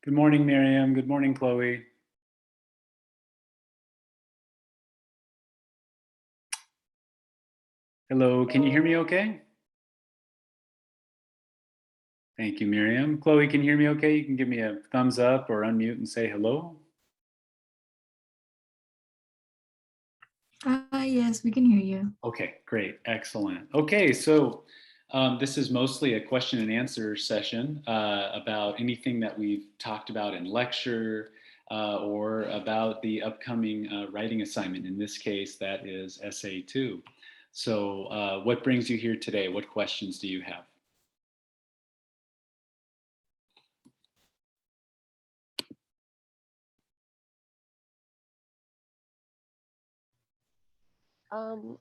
Good morning, Miriam. Good morning, Chloe. Hello, can you hear me okay? Thank you, Miriam. Chloe, can you hear me okay? You can give me a thumbs up or unmute and say hello. Yes, we can hear you. Okay, great, excellent. Okay, so this is mostly a question and answer session about anything that we've talked about in lecture or about the upcoming writing assignment. In this case, that is Essay 2. So what brings you here today? What questions do you have?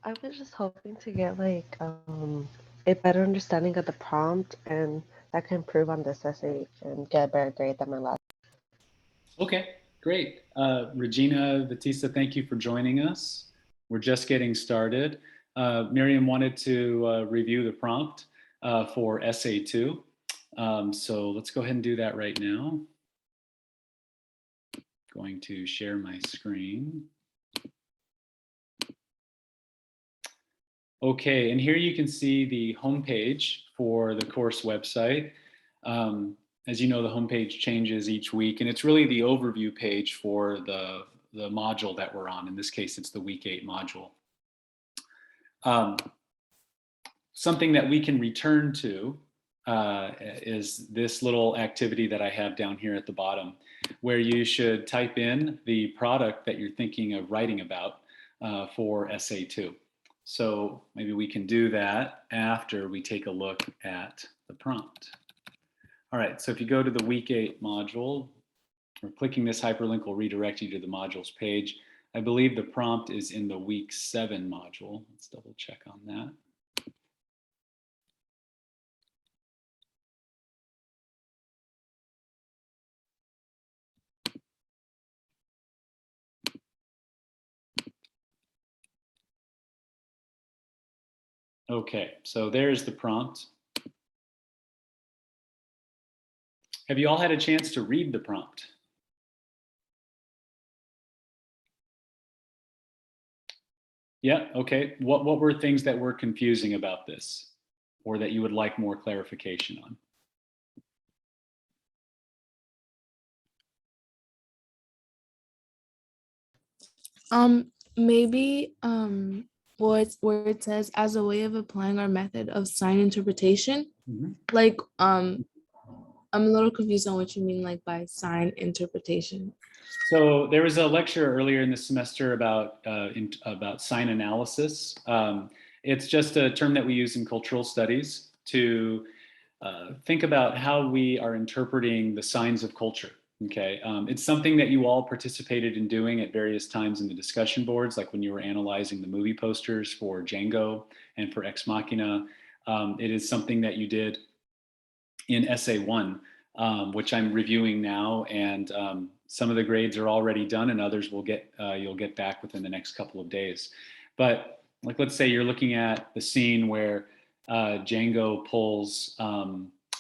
I was just hoping to get a better understanding of the prompt and that can improve on this essay and get a better grade than my last. Okay, great. Regina, Batista, thank you for joining us. We're just getting started. Miriam wanted to review the prompt for Essay 2. So let's go ahead and do that right now. Going to share my screen. Okay, and here you can see the homepage for the course website. As you know, the homepage changes each week, and it's really the overview page for the module that we're on. In this case, it's the week 8 module. Something that we can return to is this little activity that I have down here at the bottom, where you should type in the product that you're thinking of writing about for Essay 2. So maybe we can do that after we take a look at the prompt. All right, so if you go to the week 8 module, or clicking this hyperlink will redirect you to the modules page. I believe the prompt is in the week 7 module. Let's double check on that. Okay, so there's the prompt. Have you all had a chance to read the prompt? Yeah, okay. What were things that were confusing about this or that you would like more clarification on? Maybe where it says as a way of applying our method of sign interpretation. Like I'm a little confused on what you mean like by sign interpretation. So there was a lecture earlier in the semester about sign analysis. It's just a term that we use in cultural studies to think about how we are interpreting the signs of culture. Okay, it's something that you all participated in doing at various times in the discussion boards, like when you were analyzing the movie posters for Django and for Ex Machina. It is something that you did in Essay 1, which I'm reviewing now, and some of the grades are already done, and others will you'll get back within the next couple of days. But like, let's say you're looking at the scene where Django pulls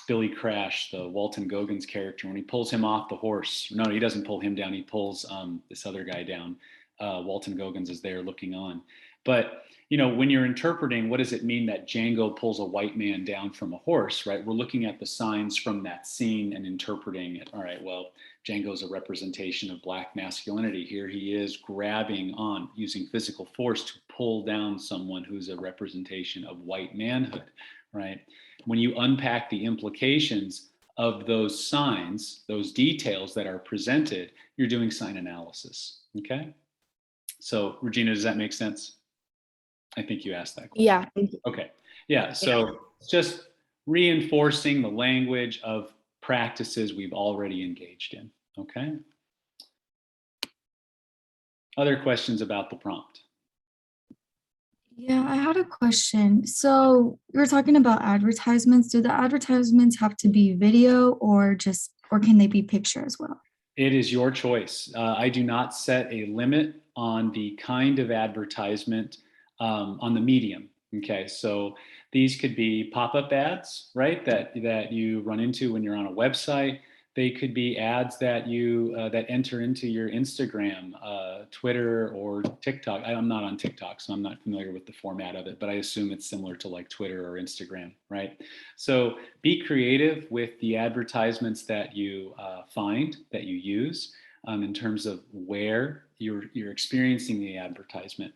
Billy Crash, the Walton Goggins character, when he pulls him off the horse. No, he doesn't pull him down. He pulls this other guy down. Walton Goggins is there looking on. But you know, when you're interpreting, what does it mean that Django pulls a white man down from a horse, right? We're looking at the signs from that scene and interpreting it. All right, well, Django's a representation of Black masculinity. Here he is grabbing on, using physical force to pull down someone who's a representation of white manhood, right? When you unpack the implications of those signs, those details that are presented, you're doing sign analysis, okay? So, Regina, does that make sense? I think you asked that question. Yeah. Thank you. Okay. Yeah. So just reinforcing the language of practices we've already engaged in. Okay. Other questions about the prompt? Yeah, I had a question. So we were talking about advertisements. Do the advertisements have to be video or can they be picture as well? It is your choice. I do not set a limit on the kind of advertisement on the medium. Okay, so these could be pop-up ads, right? That you run into when you're on a website. They could be ads that you that enter into your Instagram, Twitter, or TikTok. I'm not on TikTok, so I'm not familiar with the format of it, but I assume it's similar to like Twitter or Instagram, right? So be creative with the advertisements that you find, that you use, in terms of where you're experiencing the advertisement.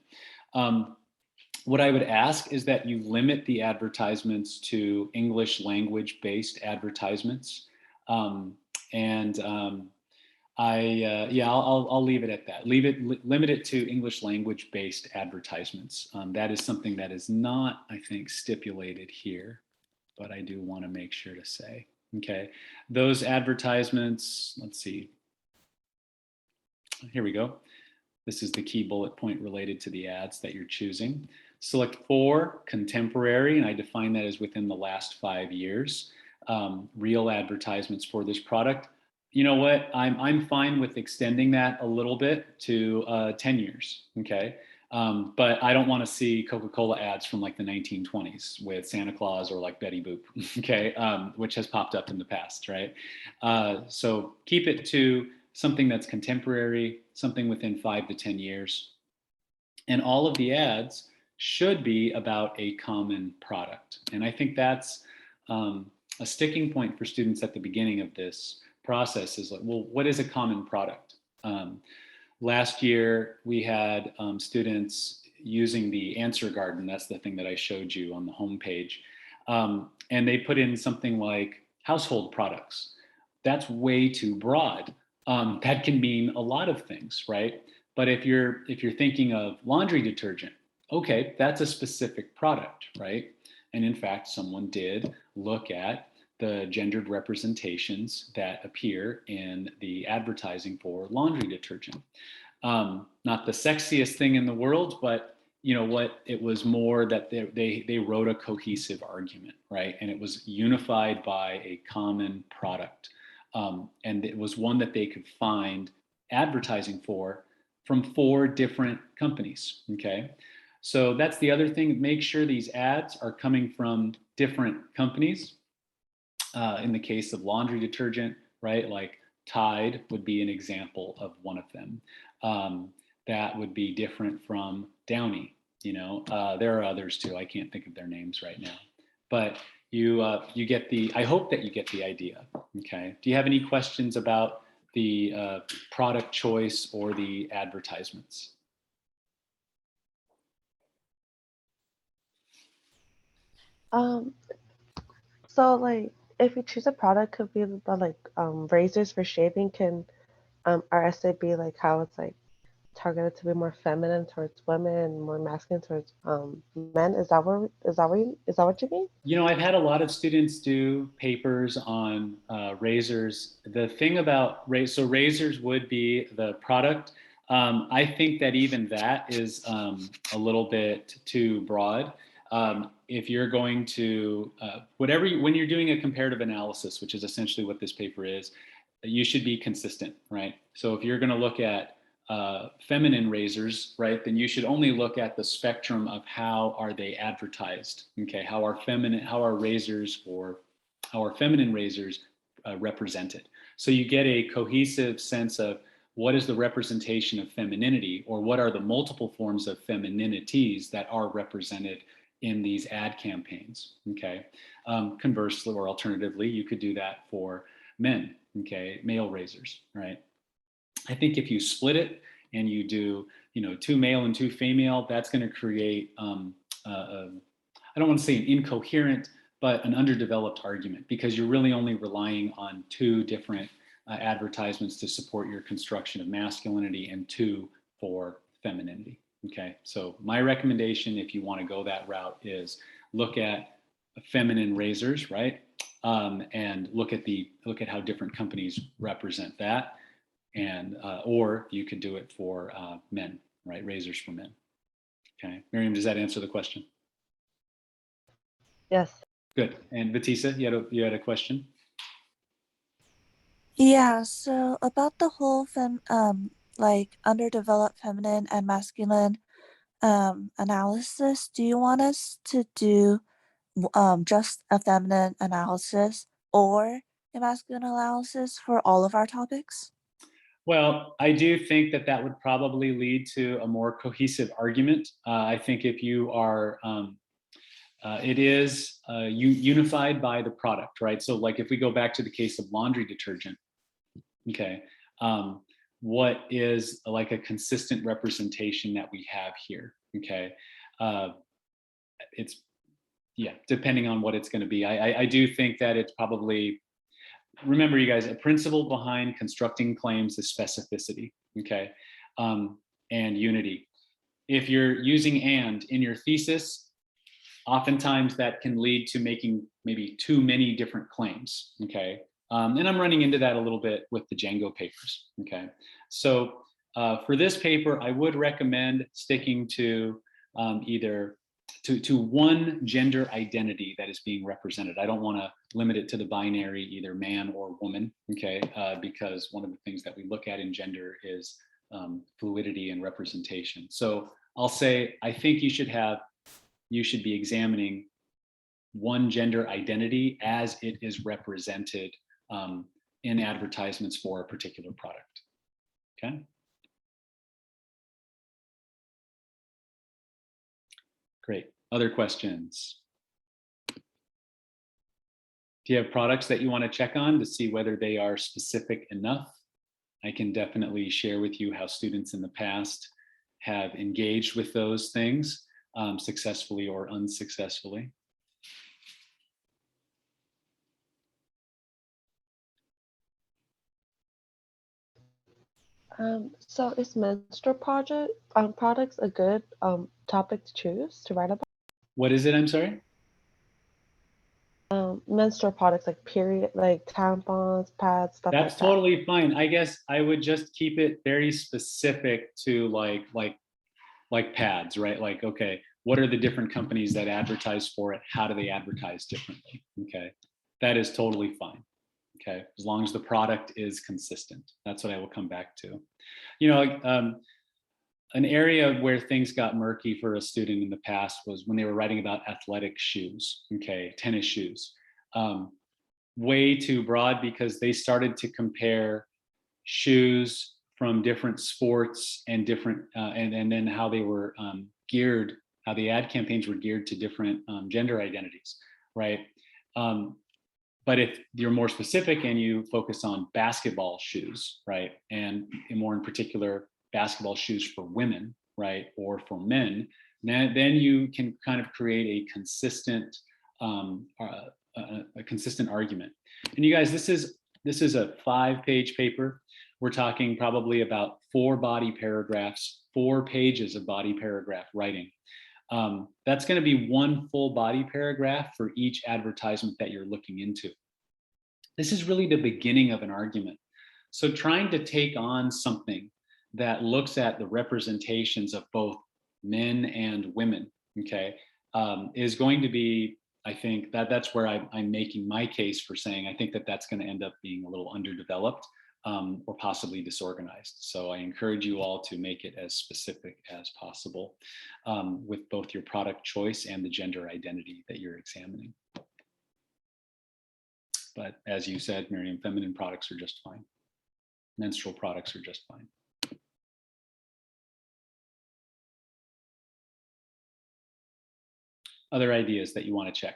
What I would ask is that you limit the advertisements to English language based advertisements. Um, and yeah, I'll leave it at that. Limit it to English language based advertisements. That is something that is not, I think, stipulated here, but I do want to make sure to say, okay, those advertisements, let's see, here we go. This is the key bullet point related to the ads that you're choosing. Select for contemporary, and I define that as within the last 5 years, real advertisements for this product. You know what? I'm fine with extending that a little bit to 10 years, okay? But I don't want to see Coca-Cola ads from like the 1920s with Santa Claus or like Betty Boop, okay? Which has popped up in the past, right? So keep it to something that's contemporary, something within 5 to 10 years. And all of the ads should be about a common product. And I think that's a sticking point for students at the beginning of this process is like, well, what is a common product? Last year, we had students using the answer garden. That's the thing that I showed you on the homepage. And they put in something like household products. That's way too broad. That can mean a lot of things, right? But if you're thinking of laundry detergent, okay, that's a specific product, right? And in fact, someone did look at the gendered representations that appear in the advertising for laundry detergent. Not the sexiest thing in the world, but you know what? It was more that they wrote a cohesive argument, right? And it was unified by a common product. And it was one that they could find advertising for from 4 different companies. Okay. So that's the other thing. Make sure these ads are coming from different companies. In the case of laundry detergent, right? Like Tide would be an example of one of them. That would be different from Downy. You know, there are others too. I can't think of their names right now, but you get the. I hope that you get the idea. Okay. Do you have any questions about the product choice or the advertisements? Um, so like if you choose a product, could be the like razors for shaving. Can our essay be like how it's like targeted to be more feminine towards women and more masculine towards men? Is that what you mean? You know, I've had a lot of students do papers on razors. The thing about so razors would be the product. I think that even that is a little bit too broad. If you're going to, when you're doing a comparative analysis, which is essentially what this paper is, you should be consistent, right? So if you're going to look at feminine razors, right, then you should only look at the spectrum of how are they advertised. Okay, how are razors or how are feminine razors represented? So you get a cohesive sense of what is the representation of femininity, or what are the multiple forms of femininities that are represented in these ad campaigns. Okay, conversely or alternatively, you could do that for men. Okay, male razors, right? I think if you split it and you do, 2 male and 2 female, that's going to create, I don't want to say an incoherent, but an underdeveloped argument, because you're really only relying on 2 different advertisements to support your construction of masculinity and 2 for femininity. Okay, so my recommendation, if you want to go that route, is look at feminine razors, right? And look at how different companies represent that, and or you could do it for men, right? Razors for men. Okay, Miriam, does that answer the question? Yes. Good. And Batisa, you had a question? Yeah, so about the whole like underdeveloped feminine and masculine analysis, do you want us to do just a feminine analysis, or a masculine analysis for all of our topics? Well, I do think that that would probably lead to a more cohesive argument. I think if you are, it is unified by the product, right? So like if we go back to the case of laundry detergent, okay, what is like a consistent representation that we have here, okay? It's, yeah, depending on what it's gonna be. I do think that it's probably, remember you guys, a principle behind constructing claims is specificity, okay, and unity. If you're using and in your thesis, oftentimes that can lead to making maybe too many different claims, okay? And I'm running into that a little bit with the Django papers, okay? So for this paper, I would recommend sticking to either to one gender identity that is being represented. I don't want to limit it to the binary, either man or woman, okay? Because one of the things that we look at in gender is fluidity and representation. So I'll say, I think you should be examining one gender identity as it is represented in advertisements for a particular product, okay? Great. Other questions? Do you have products that you want to check on to see whether they are specific enough? I can definitely share with you how students in the past have engaged with those things successfully or unsuccessfully. So is menstrual products a good topic to choose to write about? What is it? I'm sorry? Menstrual products like period, like tampons, pads, stuff That's like that. totally fine. I guess I would just keep it very specific to like pads, right? Like, okay, what are the different companies that advertise for it? How do they advertise differently? Okay, that is totally fine. Okay, as long as the product is consistent. That's what I will come back to. You know, like, an area where things got murky for a student in the past was when they were writing about athletic shoes, okay, tennis shoes. Way too broad because they started to compare shoes from different sports and different, and then how they were geared, how the ad campaigns were geared to different gender identities, right? But if you're more specific and you focus on basketball shoes, right, and more in particular, basketball shoes for women, right, or for men, then you can kind of create a consistent argument. And you guys, this is a 5-page paper. We're talking probably about 4 body paragraphs, 4 pages of body paragraph writing. That's going to be 1 full body paragraph for each advertisement that you're looking into. This is really the beginning of an argument. So trying to take on something that looks at the representations of both men and women, okay, is going to be, I think that's where I'm making my case for saying I think that that's going to end up being a little underdeveloped or possibly disorganized. So I encourage you all to make it as specific as possible with both your product choice and the gender identity that you're examining. But as you said, Miriam, feminine products are just fine. Menstrual products are just fine. Other ideas that you want to check?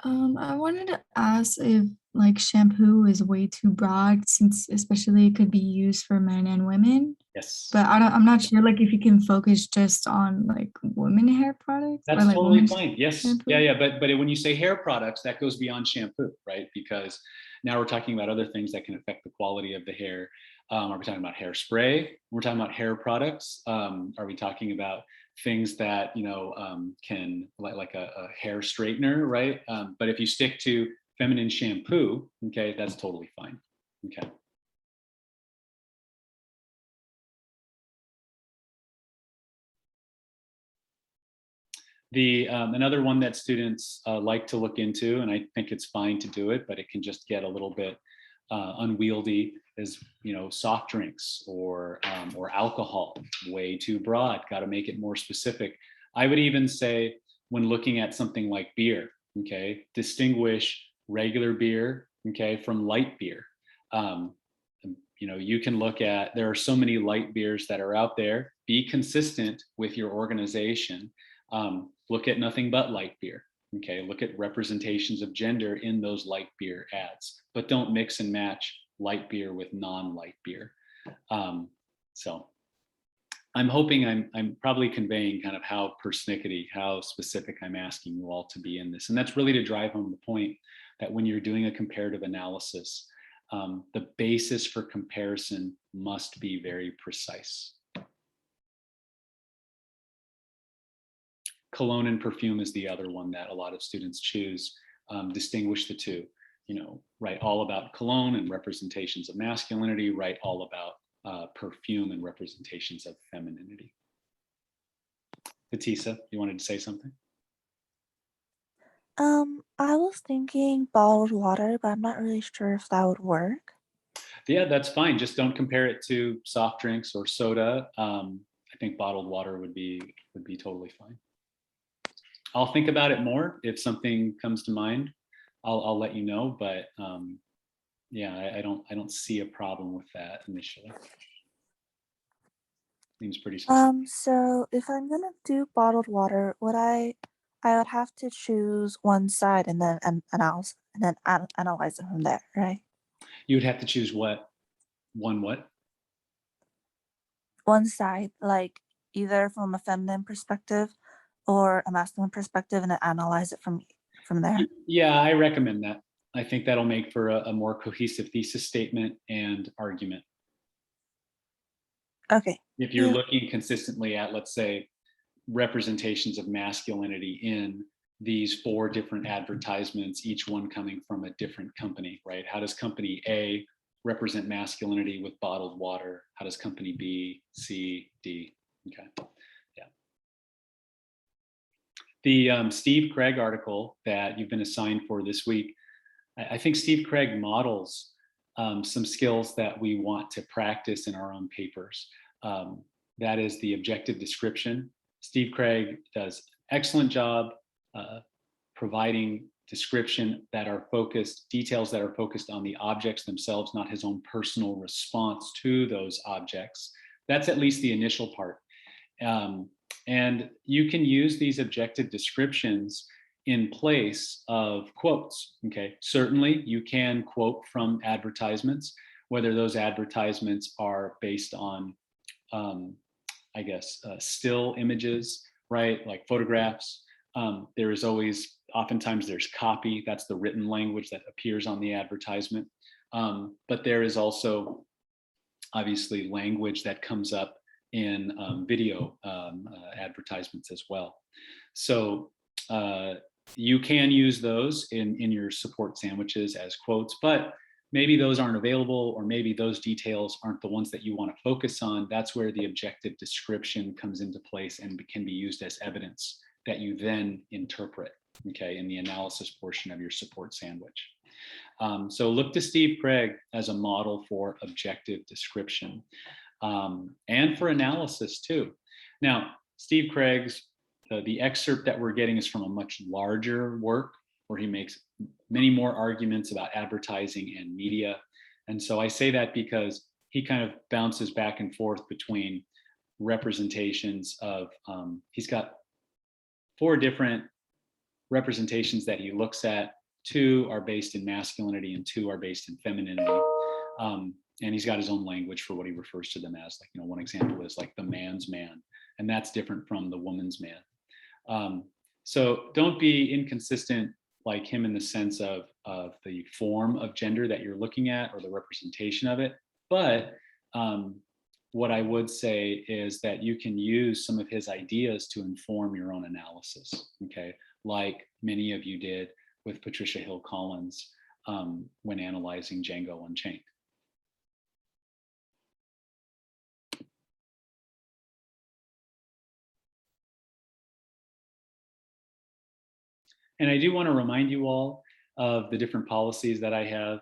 I wanted to ask if like shampoo is way too broad, since especially it could be used for men and women. Yes. But I'm not sure like if you can focus just on like women hair products. That's or, like, totally fine. Yes. shampoo. Yeah. But when you say hair products, that goes beyond shampoo, right? Because now we're talking about other things that can affect the quality of the hair. Are we talking about hairspray? We're talking about hair products. Are we talking about things that can like a hair straightener, right? But if you stick to feminine shampoo, okay, that's totally fine. Okay. The another one that students like to look into, and I think it's fine to do it, but it can just get a little bit unwieldy, is soft drinks or alcohol. Way too broad. Got to make it more specific. I would even say when looking at something like beer, okay? Distinguish regular beer, okay, from light beer. You know, you can look at, there are so many light beers that are out there. Be consistent with your organization. Look at nothing but light beer. Okay, look at representations of gender in those light beer ads, but don't mix and match light beer with non-light beer. So I'm hoping I'm probably conveying kind of how persnickety, how specific I'm asking you all to be in this. And that's really to drive home the point that when you're doing a comparative analysis, the basis for comparison must be very precise. Cologne and perfume is the other one that a lot of students choose. Distinguish the two. You know, write all about cologne and representations of masculinity, write all about perfume and representations of femininity. Fatisa, you wanted to say something? I was thinking bottled water, but I'm not really sure if that would work. Yeah, that's fine. Just don't compare it to soft drinks or soda. I think bottled water would be totally fine. I'll think about it more. If something comes to mind, I'll let you know. But yeah, I don't see a problem with that initially. Seems pretty specific. So if I'm gonna do bottled water, I would have to choose one side and then analyze it from there, right? You would have to choose what? What? One side, like either from a feminine perspective or a masculine perspective, and then analyze it from there. Yeah, I recommend that. I think that'll make for a more cohesive thesis statement and argument. Okay. If you're looking consistently at, let's say, representations of masculinity in these 4 different advertisements, each one coming from a different company, right? How does company A represent masculinity with bottled water? How does company B, C, D? Okay, yeah. The Steve Craig article that you've been assigned for this week, I think Steve Craig models some skills that we want to practice in our own papers. That is the objective description. Steve Craig does an excellent job providing description that are focused, details that are focused on the objects themselves, not his own personal response to those objects. That's at least the initial part. And you can use these objective descriptions in place of quotes, okay? Certainly you can quote from advertisements, whether those advertisements are based on, I guess, still images, right? Like photographs. There is always, oftentimes there's copy, that's the written language that appears on the advertisement. But there is also obviously language that comes up in video advertisements as well. So you can use those in your support sandwiches as quotes, but maybe those aren't available, or maybe those details aren't the ones that you want to focus on. That's where the objective description comes into place and can be used as evidence that you then interpret, okay, in the analysis portion of your support sandwich. So look to Steve Craig as a model for objective description and for analysis too. Now, Steve Craig's, the excerpt that we're getting is from a much larger work where he makes many more arguments about advertising and media. And so I say that because he kind of bounces back and forth between representations of, he's got 4 different representations that he looks at. 2 are based in masculinity and 2 are based in femininity. And he's got his own language for what he refers to them as. Like, you know, one example is like the man's man, and that's different from the woman's man. So don't be inconsistent like him in the sense of the form of gender that you're looking at or the representation of it. But what I would say is that you can use some of his ideas to inform your own analysis, okay? Like many of you did with Patricia Hill Collins when analyzing Django Unchained. And I do want to remind you all of the different policies that I have.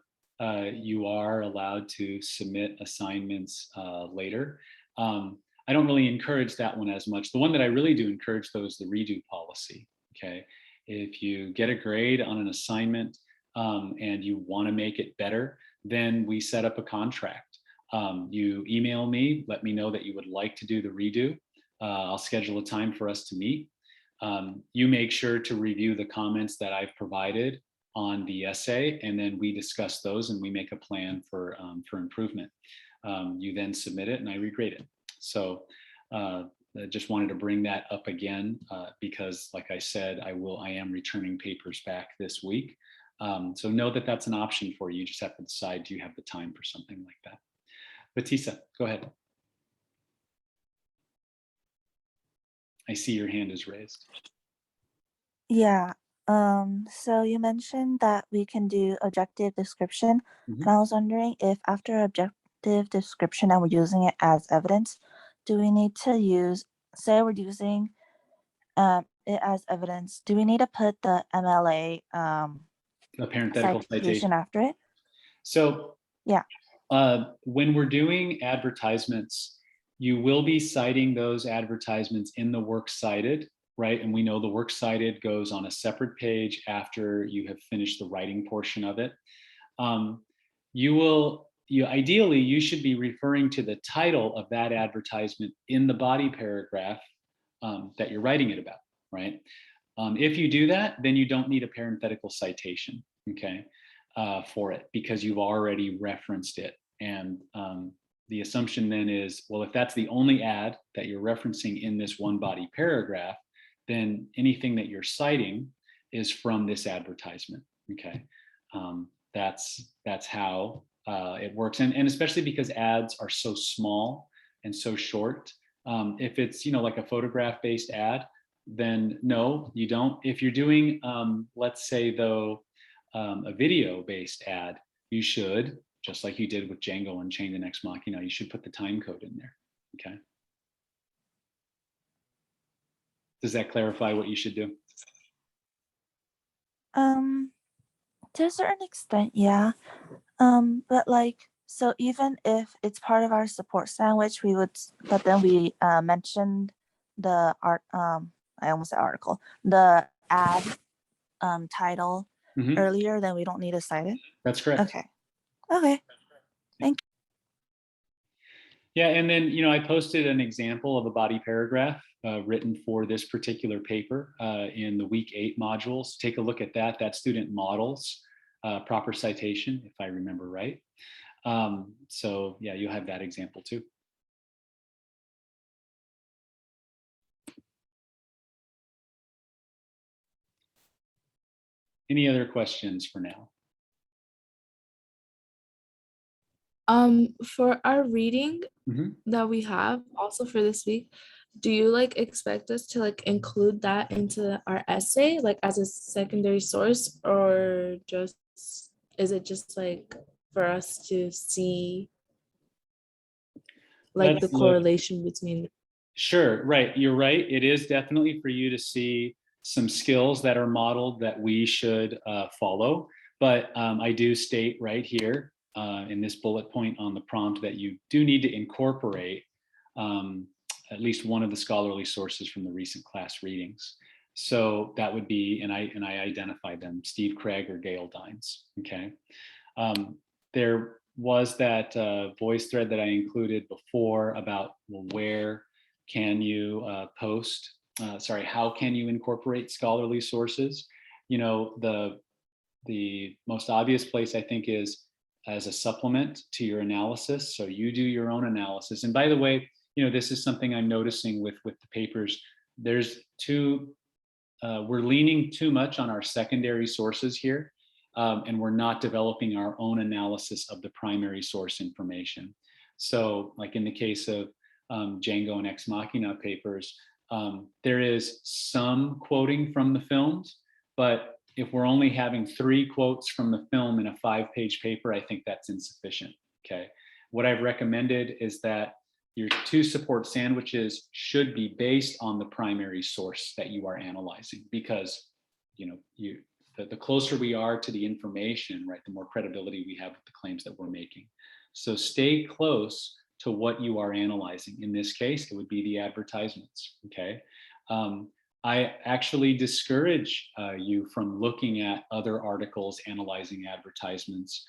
You are allowed to submit assignments later. I don't really encourage that one as much. The one that I really do encourage though is the redo policy, okay? If you get a grade on an assignment and you want to make it better, then we set up a contract. You email me, let me know that you would like to do the redo. I'll schedule a time for us to meet. You make sure to review the comments that I've provided on the essay, and then we discuss those and we make a plan for improvement. You then submit it and I regrade it. So I just wanted to bring that up again because, like I said, I am returning papers back this week. So know that that's an option for you. You just have to decide, do you have the time for something like that? Batisa, go ahead. I see your hand is raised. Yeah. So you mentioned that we can do objective description. Mhm. And I was wondering if after objective description and we're using it as evidence, do we need to use, say we're using it as evidence, do we need to put the MLA A parenthetical citation after it? So Yeah. When we're doing advertisements, you will be citing those advertisements in the works cited, right? And we know the works cited goes on a separate page after you have finished the writing portion of it. Ideally, you should be referring to the title of that advertisement in the body paragraph that you're writing it about, right? If you do that, then you don't need a parenthetical citation, okay, for it because you've already referenced it. And the assumption then is, well, if that's the only ad that you're referencing in this one body paragraph, then anything that you're citing is from this advertisement, okay? That's how it works. And especially because ads are so small and so short, if it's, like a photograph-based ad, then no, you don't. If you're doing, let's say though, a video-based ad, you should, just like you did with Django and Chained and Ex Machina, you should put the time code in there, okay? Does that clarify what you should do? To a certain extent, yeah. But so even if it's part of our support sandwich, but then we mentioned the art, I almost said article, the ad title earlier, then we don't need to cite it. That's correct. Okay. Thank you. Yeah, and then, I posted an example of a body paragraph written for this particular paper in the week 8 modules. Take a look at that. That student models proper citation, if I remember right. So yeah, you'll have that example too. Any other questions for now? For our reading that we have also for this week, do you expect us to include that into our essay as a secondary source, or is it just for us to see the correlation between? Sure, right. You're right. It is definitely for you to see some skills that are modeled that we should follow. But I do state right here in this bullet point on the prompt that you do need to incorporate at least one of the scholarly sources from the recent class readings. So that would be, and I identified them, Steve Craig or Gail Dines, okay? There was that voice thread that I included before about, well, where can you how can you incorporate scholarly sources? The most obvious place I think is as a supplement to your analysis. So you do your own analysis. And by the way, this is something I'm noticing with the papers. There's we're leaning too much on our secondary sources here, and we're not developing our own analysis of the primary source information. So like in the case of Django and Ex Machina papers, there is some quoting from the films, but if we're only having 3 quotes from the film in a 5-page paper, I think that's insufficient, okay? What I've recommended is that your 2 support sandwiches should be based on the primary source that you are analyzing, because the closer we are to the information, right, the more credibility we have with the claims that we're making. So stay close to what you are analyzing. In this case, it would be the advertisements, okay? I actually discourage you from looking at other articles analyzing advertisements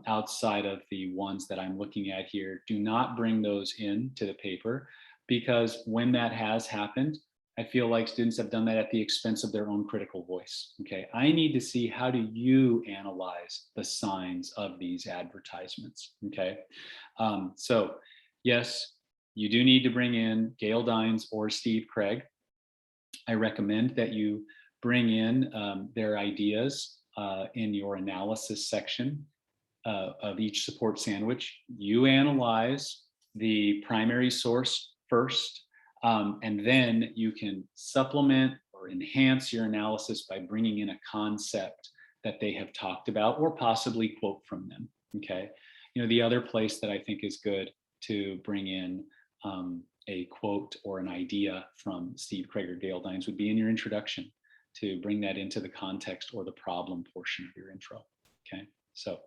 outside of the ones that I'm looking at here. Do not bring those in to the paper, because when that has happened, I feel like students have done that at the expense of their own critical voice. Okay, I need to see, how do you analyze the signs of these advertisements? Okay, so yes, you do need to bring in Gail Dines or Steve Craig. I recommend that you bring in their ideas in your analysis section of each support sandwich. You analyze the primary source first, and then you can supplement or enhance your analysis by bringing in a concept that they have talked about, or possibly quote from them. Okay. The other place that I think is good to bring in a quote or an idea from Steve Craig or Gail Dines would be in your introduction, to bring that into the context or the problem portion of your intro. Okay, so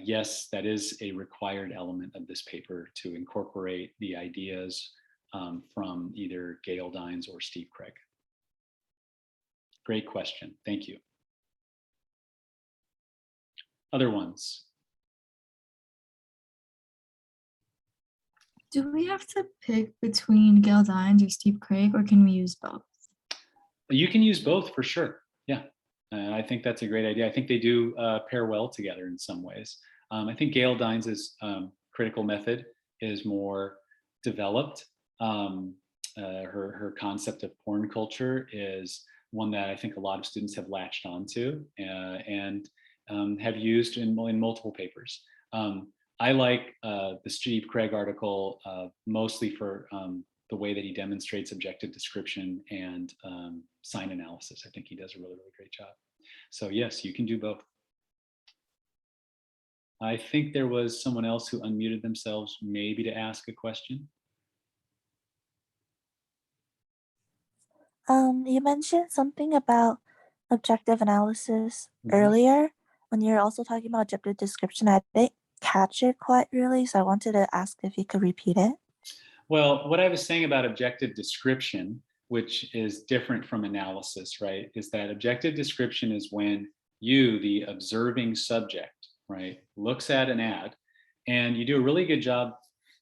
yes, that is a required element of this paper, to incorporate the ideas from either Gail Dines or Steve Craig. Great question, thank you. Other ones? Do we have to pick between Gail Dines or Steve Craig, or can we use both? You can use both for sure. Yeah, I think that's a great idea. I think they do pair well together in some ways. I think Gail Dines' critical method is more developed. Her concept of porn culture is one that I think a lot of students have latched onto and have used in multiple papers. I like the Steve Craig article mostly for the way that he demonstrates objective description and sign analysis. I think he does a really, really great job. So yes, you can do both. I think there was someone else who unmuted themselves, maybe to ask a question. You mentioned something about objective analysis earlier when you're also talking about objective description. I didn't catch it quite really, so I wanted to ask if you could repeat it. Well, what I was saying about objective description, which is different from analysis, right, is that objective description is when you, the observing subject, right, looks at an ad and you do a really good job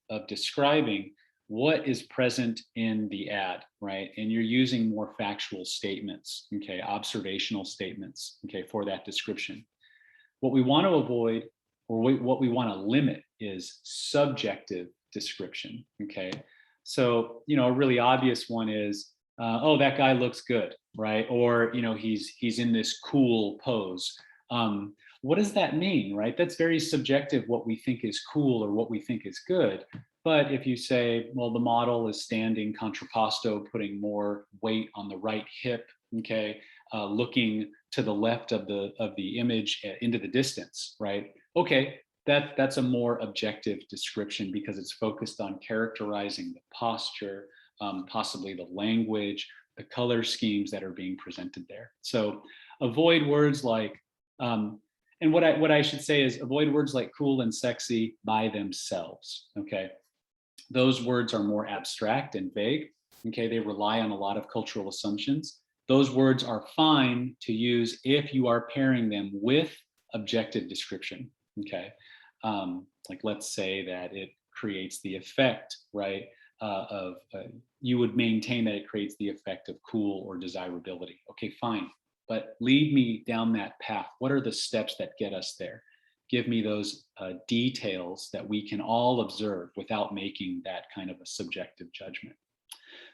of describing what is present in the ad, right? And you're using more factual statements, okay, observational statements, okay, for that description. What we want to avoid, or what we want to limit, is subjective description, okay? So, a really obvious one is, oh, that guy looks good, right? Or, he's in this cool pose. What does that mean, right? That's very subjective, what we think is cool or what we think is good. But if you say, well, the model is standing contrapposto, putting more weight on the right hip, okay, looking to the left of the image into the distance, right? Okay, that's a more objective description because it's focused on characterizing the posture, possibly the language, the color schemes that are being presented there. So avoid words like, and what I should say is avoid words like cool and sexy by themselves, okay? Those words are more abstract and vague, okay? They rely on a lot of cultural assumptions. Those words are fine to use if you are pairing them with objective description, okay? Like let's say that it creates the effect, right, you would maintain that it creates the effect of cool or desirability. Okay, fine, but lead me down that path. What are the steps that get us there? Give me those details that we can all observe without making that kind of a subjective judgment.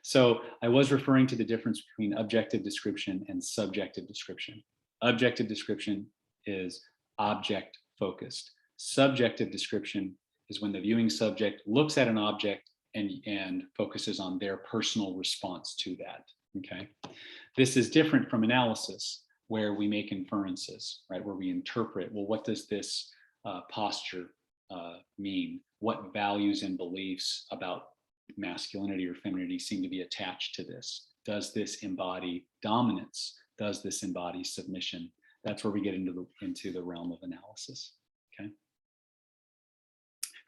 So I was referring to the difference between objective description and subjective description. Objective description is object focused. Subjective description is when the viewing subject looks at an object and focuses on their personal response to that, okay? This is different from analysis, where we make inferences, right? Where we interpret, well, what does this posture mean? What values and beliefs about masculinity or femininity seem to be attached to this? Does this embody dominance? Does this embody submission? That's where we get into the realm of analysis, okay?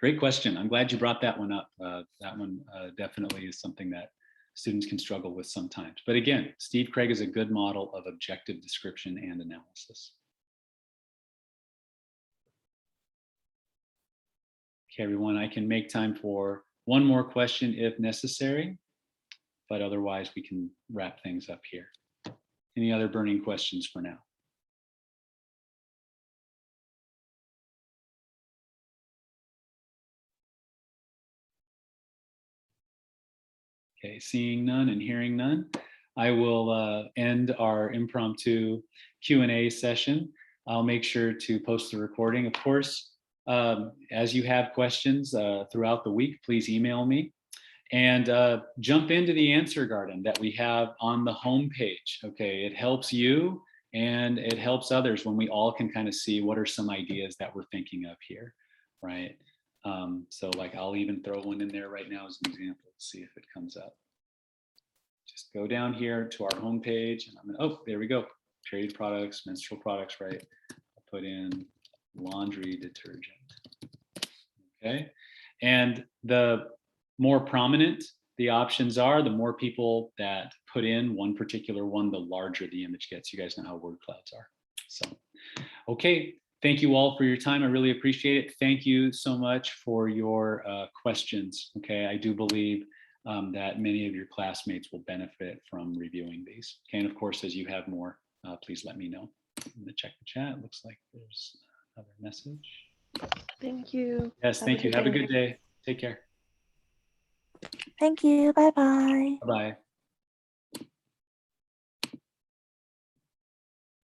Great question. I'm glad you brought that one up. That one definitely is something that students can struggle with sometimes. But again, Steve Craig is a good model of objective description and analysis. Okay, everyone, I can make time for one more question if necessary, but otherwise we can wrap things up here. Any other burning questions for now? Okay, seeing none and hearing none, I will end our impromptu Q&A session. I'll make sure to post the recording. Of course, as you have questions throughout the week, please email me. And jump into the answer garden that we have on the homepage. Okay, it helps you and it helps others when we all can kind of see what are some ideas that we're thinking of here, right? So like I'll even throw one in there right now as an example, see if it comes up. Just go down here to our homepage and I'm gonna, oh, there we go. Trade products, menstrual products, right? I'll put in laundry detergent. Okay, and the more prominent the options are, the more people that put in one particular one, the larger the image gets. You guys know how word clouds are. So, okay, thank you all for your time. I really appreciate it. Thank you so much for your questions. Okay, I do believe that many of your classmates will benefit from reviewing these. Okay, and of course, as you have more, please let me know. I'm gonna check the chat. It looks like there's another message. Thank you. Yes, thank you. Have a good day. Take care. Thank you. Bye bye. Bye-bye.